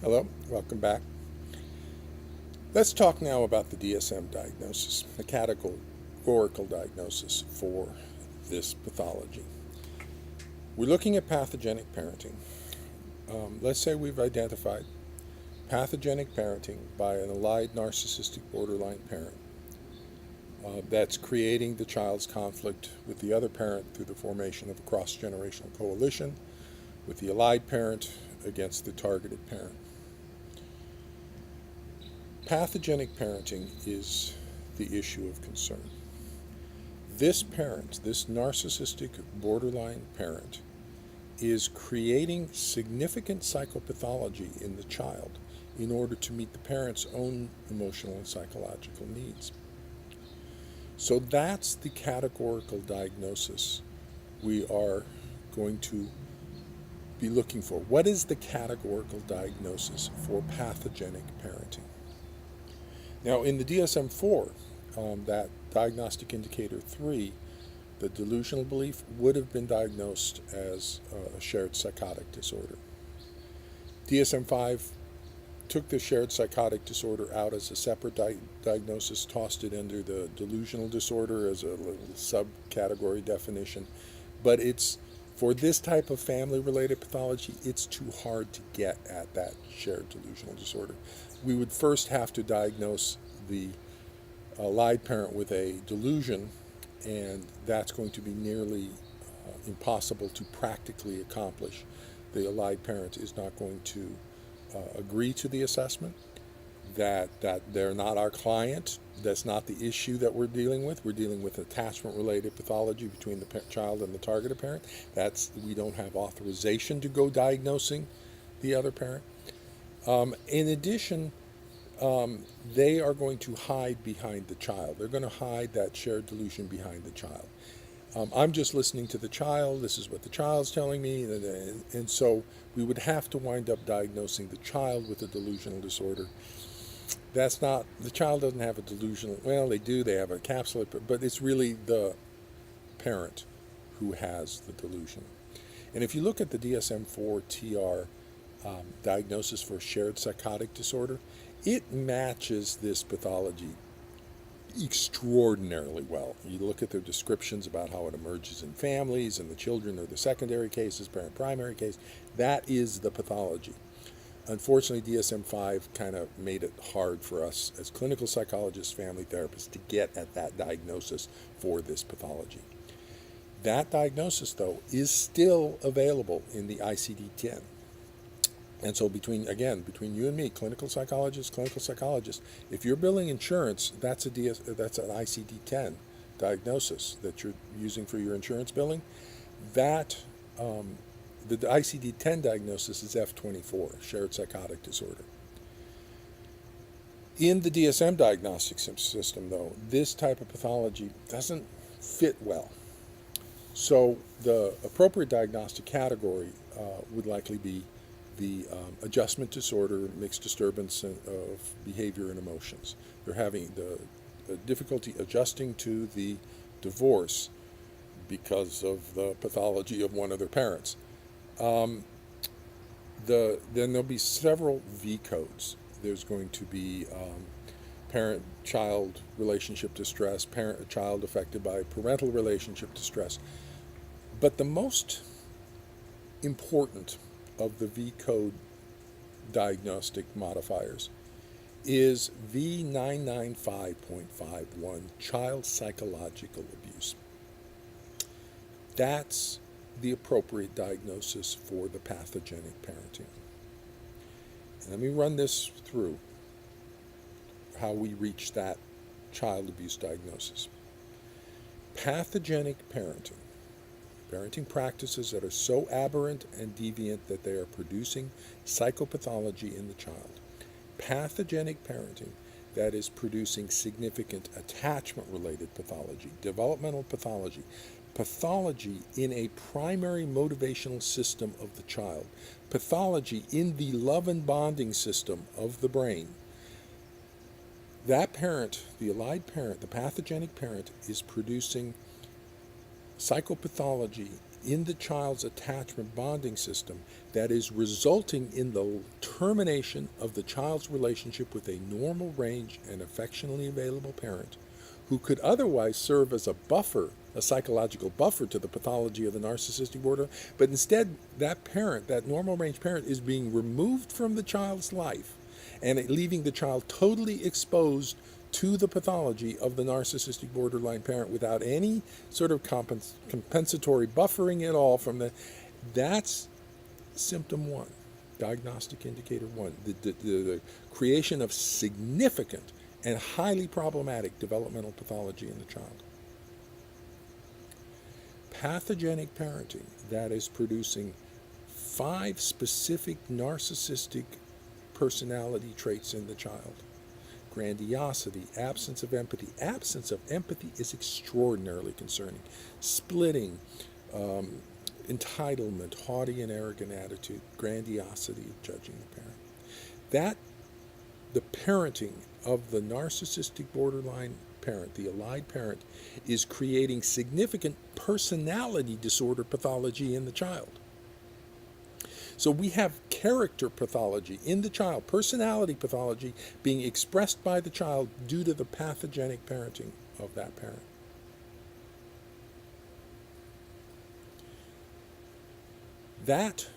Hello, welcome back. Let's talk now about the DSM diagnosis, the categorical diagnosis for this pathology. We're looking at pathogenic parenting. Let's say we've identified pathogenic parenting by an allied narcissistic borderline parent that's creating the child's conflict with the other parent through the formation of a cross-generational coalition with the allied parent against the targeted parent. Pathogenic parenting is the issue of concern. This parent, this narcissistic borderline parent, is creating significant psychopathology in the child in order to meet the parent's own emotional and psychological needs. So that's the categorical diagnosis we are going to be looking for. What is the categorical diagnosis for pathogenic parenting? Now, in the DSM-4, that diagnostic indicator 3, the delusional belief would have been diagnosed as a shared psychotic disorder. DSM-5 took the shared psychotic disorder out as a separate diagnosis, tossed it under the delusional disorder as a little subcategory definition. But it's, for this type of family-related pathology, it's too hard to get at that shared delusional disorder. We would first have to diagnose the allied parent with a delusion, and that's going to be nearly impossible to practically accomplish. The allied parent is not going to agree to the assessment, that they're not our client. That's not the issue that we're dealing with. We're dealing with attachment-related pathology between the child and the targeted parent. We don't have authorization to go diagnosing the other parent. In addition, they are going to hide behind the child. They're going to hide that shared delusion behind the child. I'm just listening to the child. This is what the child's telling me. And so we would have to wind up diagnosing the child with a delusional disorder. That's not, the child doesn't have a delusional, well, they do, they have a capsulate, but it's really the parent who has the delusion. And if you look at the DSM-4 TR diagnosis for shared psychotic disorder, it matches this pathology extraordinarily well. You look at their descriptions about how it emerges in families, and the children are the secondary cases, parent primary case. That is the pathology. Unfortunately, DSM-5 kind of made it hard for us as clinical psychologists, family therapists, to get at that diagnosis for this pathology. That diagnosis, though, is still available in the ICD-10. And so between you and me, clinical psychologists, if you're billing insurance, that's an ICD-10 diagnosis that you're using for your insurance billing. The ICD-10 diagnosis is F24, shared psychotic disorder. In the DSM diagnostic system, though, this type of pathology doesn't fit well. So the appropriate diagnostic category would likely be the adjustment disorder, mixed disturbance of behavior and emotions. They're having the difficulty adjusting to the divorce because of the pathology of one of their parents. Then there'll be several V codes. There's going to be parent-child relationship distress, parent-child affected by parental relationship distress. But the most important of the V code diagnostic modifiers is V995.51, child psychological abuse. That's the appropriate diagnosis for the pathogenic parenting. And let me run this through, how we reach that child abuse diagnosis. Pathogenic parenting practices that are so aberrant and deviant that they are producing psychopathology in the child. Pathogenic parenting that is producing significant attachment-related pathology, developmental pathology, pathology in a primary motivational system of the child, pathology in the love and bonding system of the brain. That parent, the allied parent, the pathogenic parent, is producing psychopathology in the child's attachment bonding system that is resulting in the termination of the child's relationship with a normal range and affectionately available parent who could otherwise serve as a buffer, a psychological buffer to the pathology of the narcissistic borderline. But instead, that parent, that normal range parent, is being removed from the child's life and leaving the child totally exposed to the pathology of the narcissistic borderline parent without any sort of compensatory buffering at all from the. That's symptom one, diagnostic indicator one, the creation of significant and highly problematic developmental pathology in the child. Pathogenic parenting that is producing 5 specific narcissistic personality traits in the child. Grandiosity, absence of empathy. Absence of empathy is extraordinarily concerning. Splitting, entitlement, haughty and arrogant attitude, grandiosity of judging the parent. That, the parenting of the narcissistic borderline parent, the allied parent, is creating significant personality disorder pathology in the child. So we have character pathology in the child, personality pathology being expressed by the child due to the pathogenic parenting of that parent. That,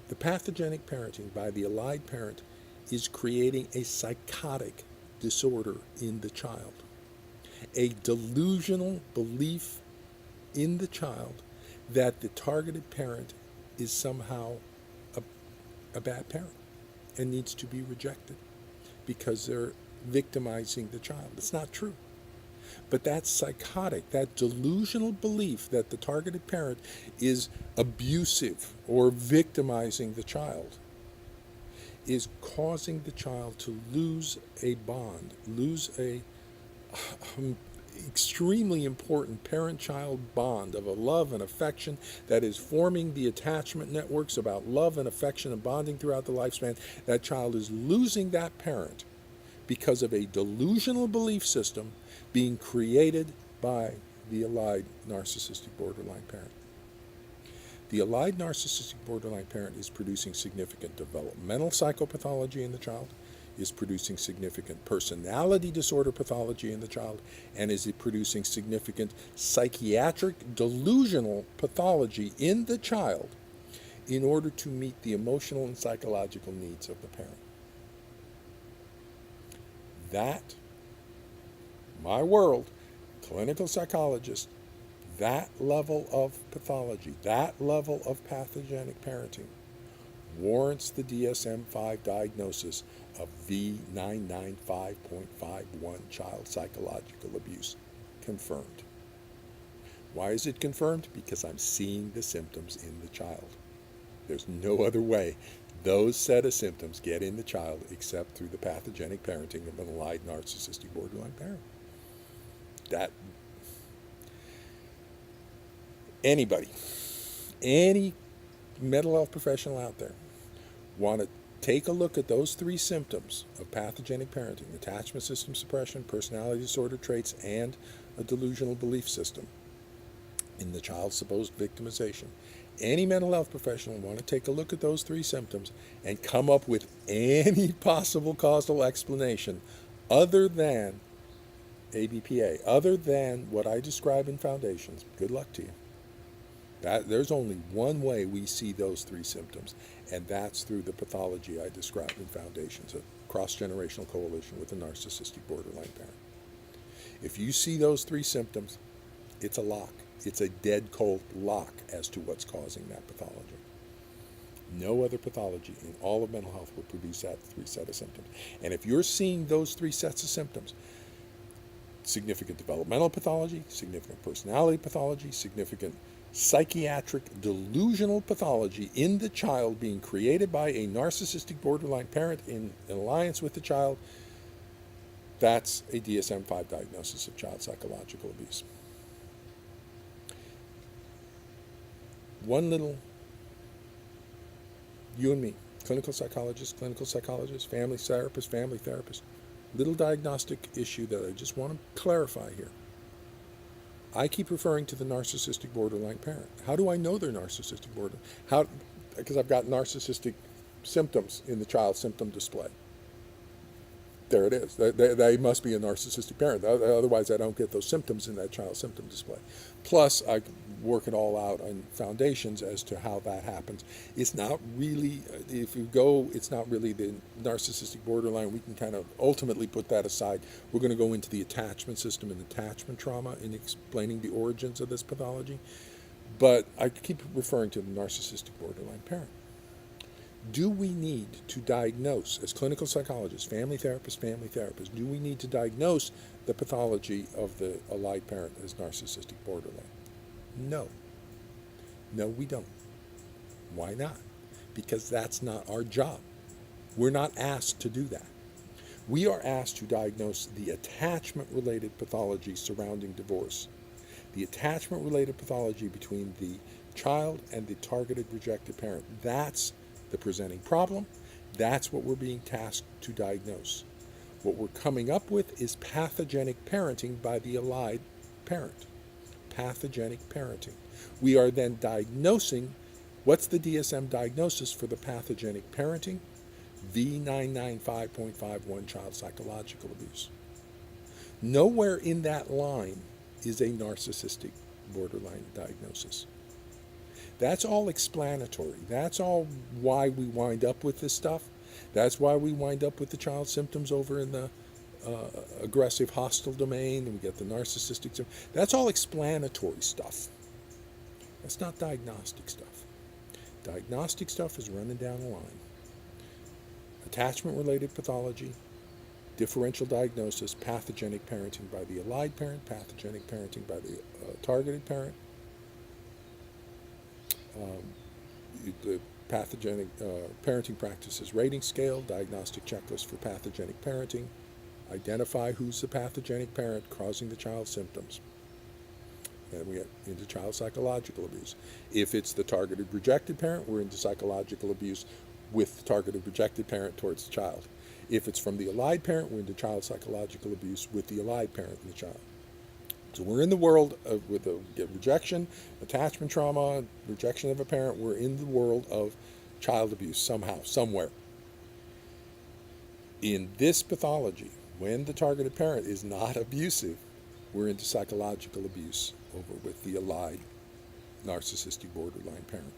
the pathogenic parenting by the allied parent, is creating a psychotic disorder in the child, a delusional belief in the child that the targeted parent is somehow a bad parent and needs to be rejected because they're victimizing the child. It's not true. But that psychotic, that delusional belief that the targeted parent is abusive or victimizing the child is causing the child to lose a bond, lose a extremely important parent-child bond of a love and affection that is forming the attachment networks about love and affection and bonding throughout the lifespan. That child is losing that parent because of a delusional belief system being created by the allied narcissistic borderline parent. The allied narcissistic borderline parent is producing significant developmental psychopathology in the child, is producing significant personality disorder pathology in the child, and is producing significant psychiatric delusional pathology in the child in order to meet the emotional and psychological needs of the parent. That, my world, clinical psychologist, that level of pathology, that level of pathogenic parenting warrants the DSM-5 diagnosis of V995.51 child psychological abuse. Confirmed. Why is it confirmed? Because I'm seeing the symptoms in the child. There's no other way those set of symptoms get in the child except through the pathogenic parenting of an allied narcissistic borderline parent. That anybody, any mental health professional out there want to take a look at those 3 symptoms of pathogenic parenting: attachment system suppression, personality disorder traits, and a delusional belief system in the child's supposed victimization. Any mental health professional want to take a look at those 3 symptoms and come up with any possible causal explanation other than ABPA, other than what I describe in Foundations. Good luck to you. There's only one way we see those 3 symptoms, and that's through the pathology I described in Foundations, a cross-generational coalition with a narcissistic borderline parent. If you see those 3 symptoms, it's a lock. It's a dead cold lock as to what's causing that pathology. No other pathology in all of mental health will produce that 3 set of symptoms. And if you're seeing those 3 sets of symptoms, significant developmental pathology, significant personality pathology, significant psychiatric delusional pathology in the child being created by a narcissistic borderline parent in alliance with the child, that's a DSM-5 diagnosis of child psychological abuse. One little, you and me, clinical psychologist, family therapist, little diagnostic issue that I just want to clarify here. I keep referring to the narcissistic borderline parent. How do I know they're narcissistic borderline? How? Because I've got narcissistic symptoms in the child symptom display. There it is. They must be a narcissistic parent. Otherwise, I don't get those symptoms in that child symptom display. Plus, I work it all out on foundations as to how that happens. It's not really, if you go, it's not really the narcissistic borderline. We can kind of ultimately put that aside. We're going to go into the attachment system and attachment trauma in explaining the origins of this pathology. But I keep referring to the narcissistic borderline parent. Do we need to diagnose, as clinical psychologists, family therapists, do we need to diagnose the pathology of the allied parent as narcissistic borderline? No. No, we don't. Why not? Because that's not our job. We're not asked to do that. We are asked to diagnose the attachment-related pathology surrounding divorce, the attachment-related pathology between the child and the targeted rejected parent. That's the presenting problem. That's what we're being tasked to diagnose. What we're coming up with is pathogenic parenting by the allied parent. Pathogenic parenting. We are then diagnosing, what's the DSM diagnosis for the pathogenic parenting? V995.51, child psychological abuse. Nowhere in that line is a narcissistic borderline diagnosis. That's all explanatory. That's all why we wind up with this stuff. That's why we wind up with the child symptoms over in the aggressive hostile domain, and we get the narcissistic symptoms. That's all explanatory stuff. That's not diagnostic stuff. Diagnostic stuff is running down the line. Attachment-related pathology, differential diagnosis, pathogenic parenting by the allied parent, pathogenic parenting by the targeted parent, the pathogenic parenting practices rating scale, diagnostic checklist for pathogenic parenting, identify who's the pathogenic parent causing the child's symptoms. And we get into child psychological abuse. If it's the targeted rejected parent, we're into psychological abuse with the targeted rejected parent towards the child. If it's from the allied parent, we're into child psychological abuse with the allied parent and the child. So we're in the world of, with a rejection, attachment trauma, rejection of a parent. We're in the world of child abuse somehow, somewhere. In this pathology, when the targeted parent is not abusive, we're into psychological abuse over with the allied narcissistic borderline parent.